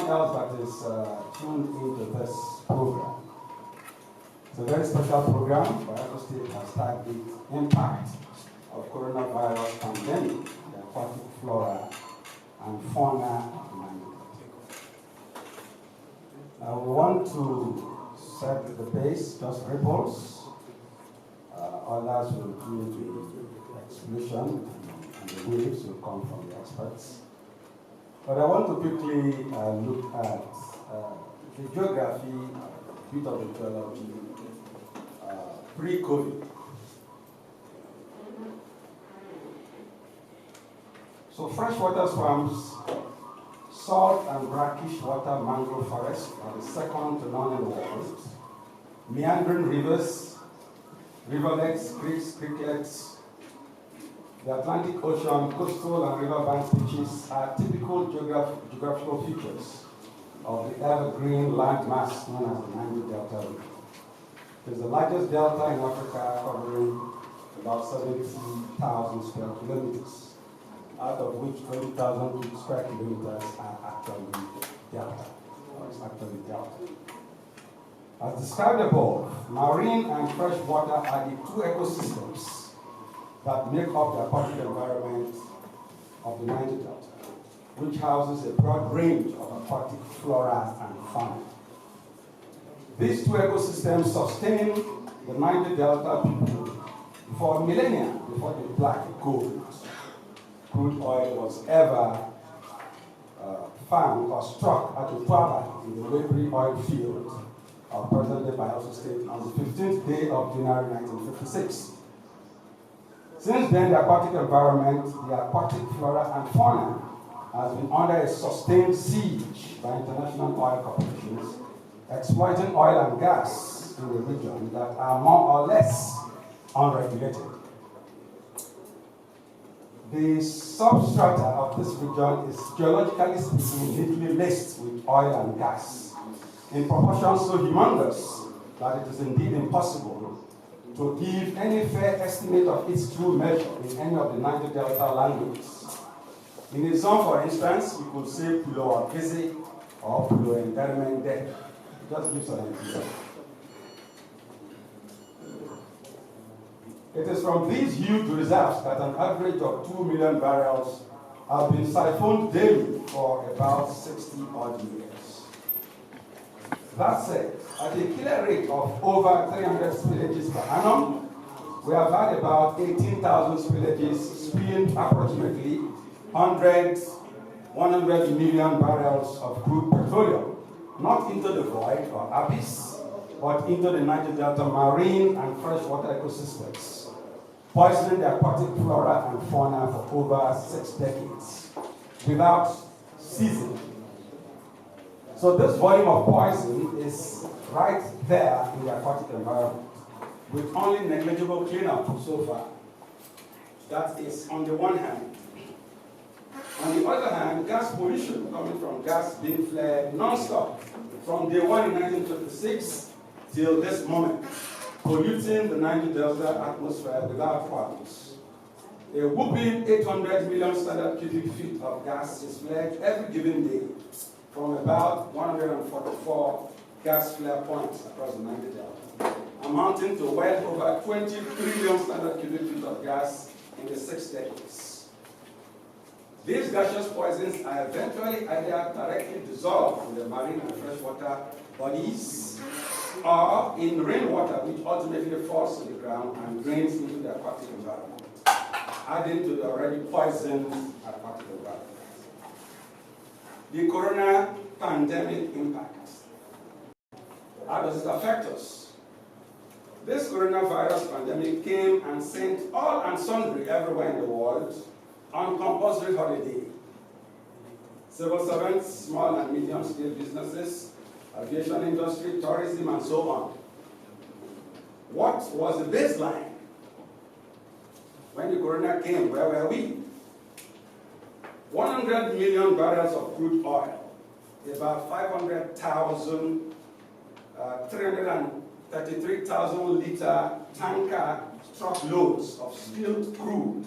else that is tuned into this program. It's a very special program. Bayelsa State has tagged it Impact of Coronavirus Pandemic, the aquatic flora and fauna of the Niger Delta. Now we want to set the base, just ripples. Others will do the explanation, and the waves will come from the experts. But I want to quickly look at the geography, a bit of the geology, pre-COVID. So freshwater swamps, salt and brackish water mangrove forests are the second to none in the world. Meandering rivers, riverlets, creeks, creeklets, the Atlantic Ocean, coastal and riverbank beaches are typical geographical features of the evergreen landmass known as the Niger Delta region. It is the largest delta in Africa, covering about 70,000 square kilometers, out of which 20,000 square kilometers are actually delta, or is actually delta. As described above, marine and freshwater are the two ecosystems that make up the aquatic environment of the Niger Delta, which houses a broad range of aquatic flora and fauna. These two ecosystems sustain the Niger Delta people for millennia before the black gold crude oil was ever found or struck at the Twaba in the Webury oil field of present-day Bayelsa State on the 15th day of January 1956. Since then, the aquatic environment, the aquatic flora and fauna has been under a sustained siege by international oil corporations, exploiting oil and gas in the region that are more or less unregulated. The substrata of this region is geologically speaking neatly laced with oil and gas, in proportions so humongous that it is indeed impossible to give any fair estimate of its true measure in any of the Niger Delta languages. In a zone, for instance, we could say Pulo Akese or Pulo Endermende. It just gives an idea. It is from these huge reserves that an average of 2 million barrels have been siphoned daily for about 60 odd years. That said, at a killer rate of over 300 spillages per annum, we have had about 18,000 spillages spilling approximately 100 million barrels of crude petroleum, not into the void or abyss, but into the Niger Delta marine and freshwater ecosystems, poisoning the aquatic flora and fauna for over 6 decades without ceasing. So this volume of poison is right there in the aquatic environment, with only negligible cleanup so far. That is on the one hand. On the other hand, gas pollution coming from gas being flared non-stop from day one in 1956 till this moment, polluting the Niger Delta atmosphere without qualms. A whooping 800 million standard cubic feet of gas is flared every given day from about 144 gas flare points across the Niger Delta, amounting to well over 20 trillion standard cubic feet of gas in the 6 decades. These gaseous poisons are eventually either directly dissolved in the marine and freshwater bodies or in rainwater, which ultimately falls to the ground and drains into the aquatic environment, adding to the already poisoned aquatic environment. The corona pandemic impact. How does it affect us? This coronavirus pandemic came and sent all and sundry everywhere in the world on compulsory holiday. Civil servants, small and medium-scale businesses, aviation industry, tourism, and so on. What was the baseline? When the corona came, where were we? 100 million barrels of crude oil, about 500,000, 333,000 liter tanker truckloads of spilled crude,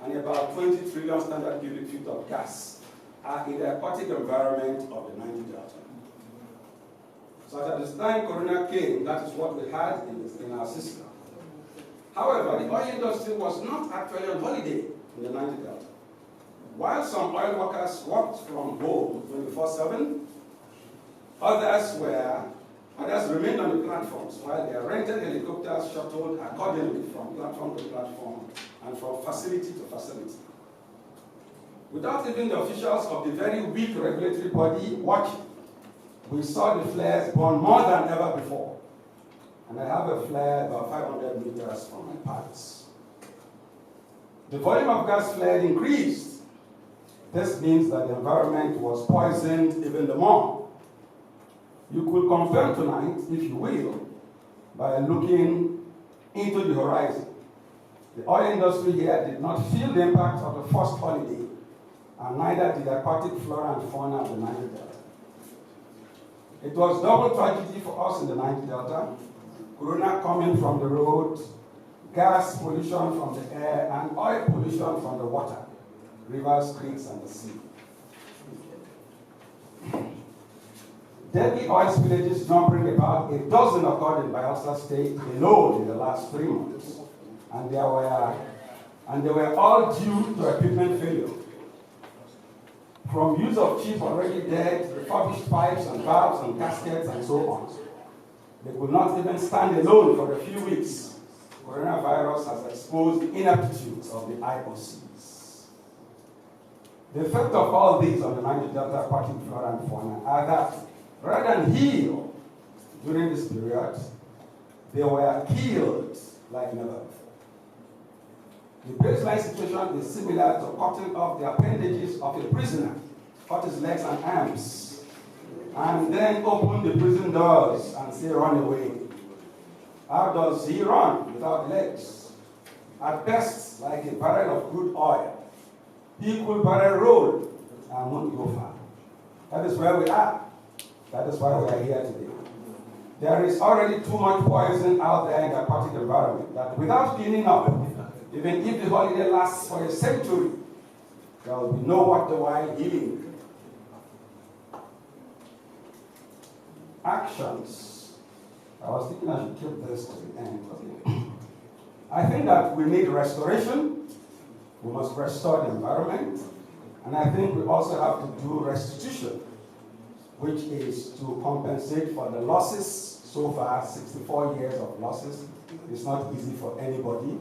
and about 20 trillion standard cubic feet of gas are in the aquatic environment of the Niger Delta. So at the time Corona came, that is what we had in our system. However, the oil industry was not actually on holiday in the Niger Delta. While some oil workers worked from home 24/7, others remained on the platforms while their rented helicopters shuttled accordingly from platform to platform and from facility to facility. Without even the officials of the very weak regulatory body watching, we saw the flares burn more than ever before. And I have a flare about 500 meters from my palace. The volume of gas flared increased. This means that the environment was poisoned even the more. You could confirm tonight, if you will, by looking into the horizon. The oil industry here did not feel the impact of the first holiday, and neither did the aquatic flora and fauna of the Niger Delta. It was double tragedy for us in the Niger Delta, corona coming from the road, gas pollution from the air, and oil pollution from the water, rivers, creeks, and the sea. Deadly oil spillages numbering about a dozen occurred in Bayelsa State alone in the last 3 months, and they were all due to equipment failure. From use of cheap, already dead, refurbished pipes and valves and gaskets and so on. They could not even stand alone for a few weeks. Coronavirus has exposed the ineptitude of the IOCs. The effect of all these on the Niger Delta aquatic flora and fauna are that rather than heal during this period, they were killed like never before. The baseline situation is similar to cutting off the appendages of a prisoner, cut his legs and arms, and then open the prison doors and say, run away. How does he run without legs? At best, like a barrel of crude oil. He could barrel roll and won't go far. That is where we are. That is why we are here today. There is already too much poison out there in the aquatic environment that without cleaning up, even if the holiday lasts for a century, there will be no worthwhile healing. Actions. I was thinking I should keep this to the end. Okay. I think that we need restoration. We must restore the environment. And I think we also have to do restitution, which is to compensate for the losses so far, 64 years of losses. It's not easy for anybody.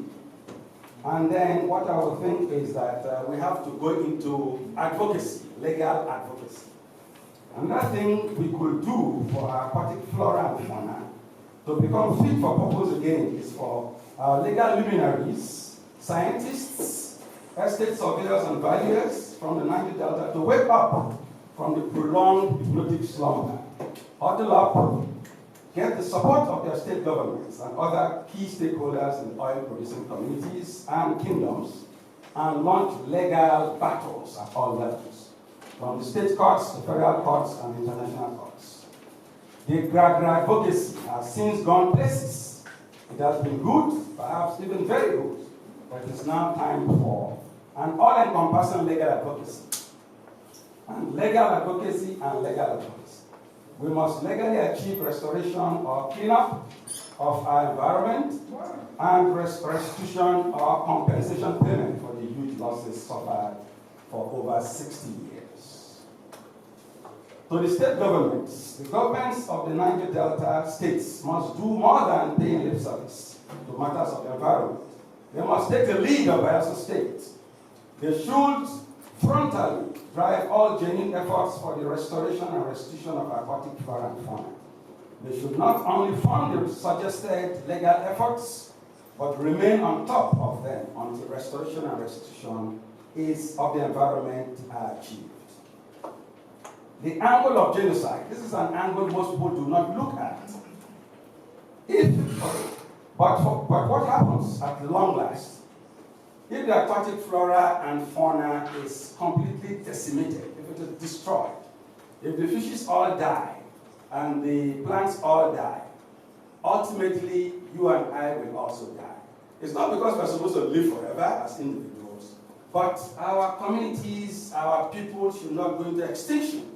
And then what I would think is that we have to go into advocacy, legal advocacy. Another thing we could do for our aquatic flora and fauna to become fit for purpose again is for our legal luminaries, scientists, estate surveyors and valuers from the Niger Delta to wake up from the prolonged hypnotic slumber, huddle up, get the support of their state governments and other key stakeholders in oil-producing communities and kingdoms, and launch legal battles at all levels, from the state courts to federal courts and international courts. The advocacy has since gone places. It has been good, perhaps even very good, but it is now time for an all-encompassing legal advocacy. And legal advocacy and legal advocacy. We must legally achieve restoration or cleanup of our environment and restitution or compensation payment for the huge losses suffered for over 60 years. To the state governments, the governments of the Niger Delta states must do more than paying lip service to matters of the environment. They must take the lead of Bayelsa State. They should frontally drive all genuine efforts for the restoration and restitution of aquatic flora and fauna. They should not only fund the suggested legal efforts, but remain on top of them until restoration and restitution of the environment are achieved. The angle of genocide. This is an angle most people do not look at. But what happens at long last? If the aquatic flora and fauna is completely decimated, if it is destroyed, if the fishes all die and the plants all die, ultimately you and I will also die. It's not because we're supposed to live forever as individuals, But our communities, our people should not go into extinction.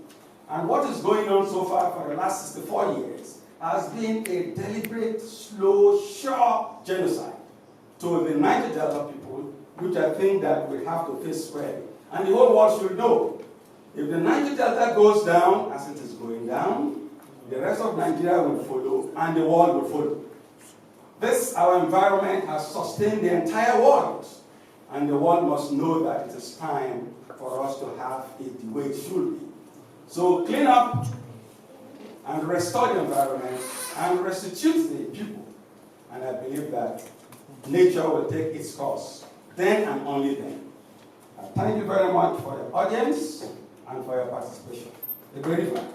And what is going on so far for the last 64 years has been a deliberate, slow, sure genocide to the Niger Delta people, which I think that we have to face squarely. And the whole world should know, if the Niger Delta goes down, as it is going down, the rest of Nigeria will follow, and the world will follow. This, our environment, has sustained the entire world, and the world must know that it is time for us to have it the way it should be. So clean up and restore the environment and restitute the people. And I believe that nature will take its course, then and only then. Thank you very much for your audience and for your participation. A great event.